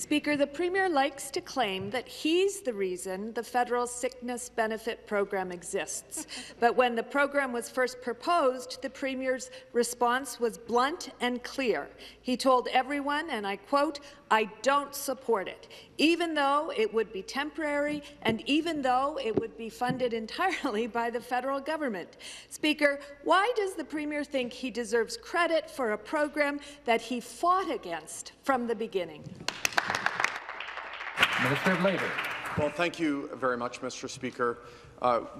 Speaker, the Premier likes to claim that he's the reason the federal sickness benefit program exists. But when the program was first proposed, the Premier's response was blunt and clear. He told everyone, and I quote, "I don't support it, even though it would be temporary and even though it would be funded entirely by the federal government." Speaker, why does the Premier think he deserves credit for a program that he fought against from the beginning? Minister of Labour. Well, thank you very much, Mr. Speaker.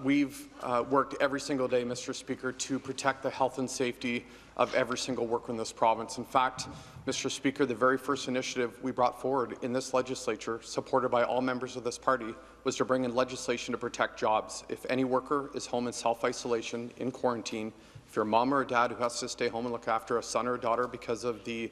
We've worked every single day, Mr. Speaker, to protect the health and safety of every single worker in this province. In fact, Mr. Speaker, the very first initiative we brought forward in this legislature, supported by all members of this party, was to bring in legislation to protect jobs. If any worker is home in self-isolation, in quarantine, if you're a mom or a dad who has to stay home and look after a son or a daughter because of the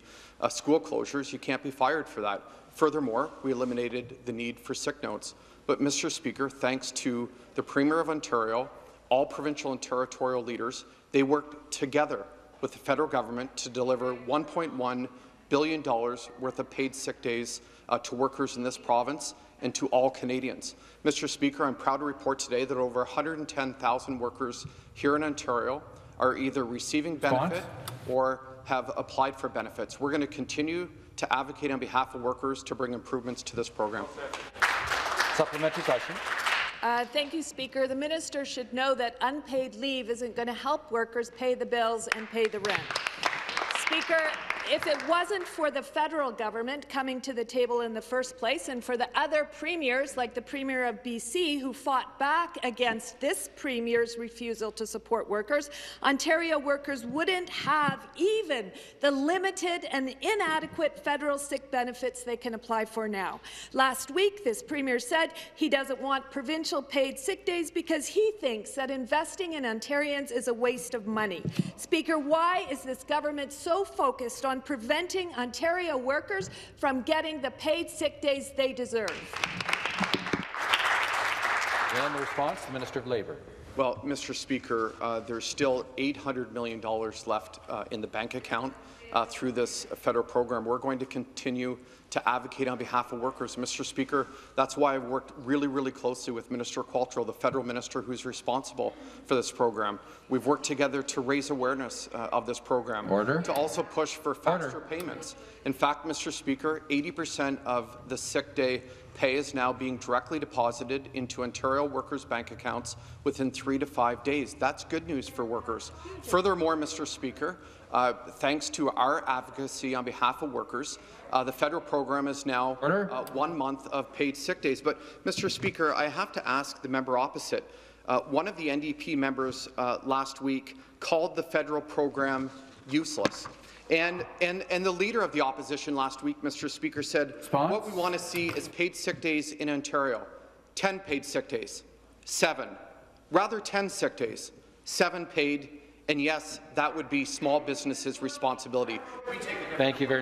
school closures, you can't be fired for that. Furthermore, we eliminated the need for sick notes. But, Mr. Speaker, thanks to the Premier of Ontario, all provincial and territorial leaders, they worked together with the federal government to deliver $1.1 billion worth of paid sick days to workers in this province and to all Canadians. Mr. Speaker, I'm proud to report today that over 110,000 workers here in Ontario are either receiving benefit or have applied for benefits. We're going to continue to advocate on behalf of workers to bring improvements to this program. Supplementary question. Thank you, Speaker. The minister should know that unpaid leave isn't going to help workers pay the bills and pay the rent. Speaker, if it wasn't for the federal government coming to the table in the first place and for the other premiers, like the Premier of BC, who fought back against this Premier's refusal to support workers, Ontario workers wouldn't have even the limited and inadequate federal sick benefits they can apply for now. Last week, this Premier said he doesn't want provincial paid sick days because he thinks that investing in Ontarians is a waste of money. Speaker, why is this government so focused on preventing Ontario workers from getting the paid sick days they deserve? And the response, the Minister of Labour. Well, Mr. Speaker, there's still $800 million left in the bank account through this federal program. We're going to continue to advocate on behalf of workers. Mr. Speaker, that's why I've worked really closely with Minister Qualtrough, the federal minister who's responsible for this program. We've worked together to raise awareness of this program, to also push for faster payments. In fact, Mr. Speaker, 80% of the sick day pay is now being directly deposited into Ontario workers' bank accounts within 3 to 5 days. That's good news for workers. Furthermore, Mr. Speaker, thanks to our advocacy on behalf of workers, the federal program is now 1 month of paid sick days. But, Mr. Speaker, I have to ask the member opposite. One of the NDP members last week called the federal program useless. And the leader of the opposition last week, Mr. Speaker, said what we want to see is paid sick days in Ontario. 10 paid sick days. 7. Rather 10 sick days. 7 paid. And yes, that would be small businesses' responsibility. Thank you very much.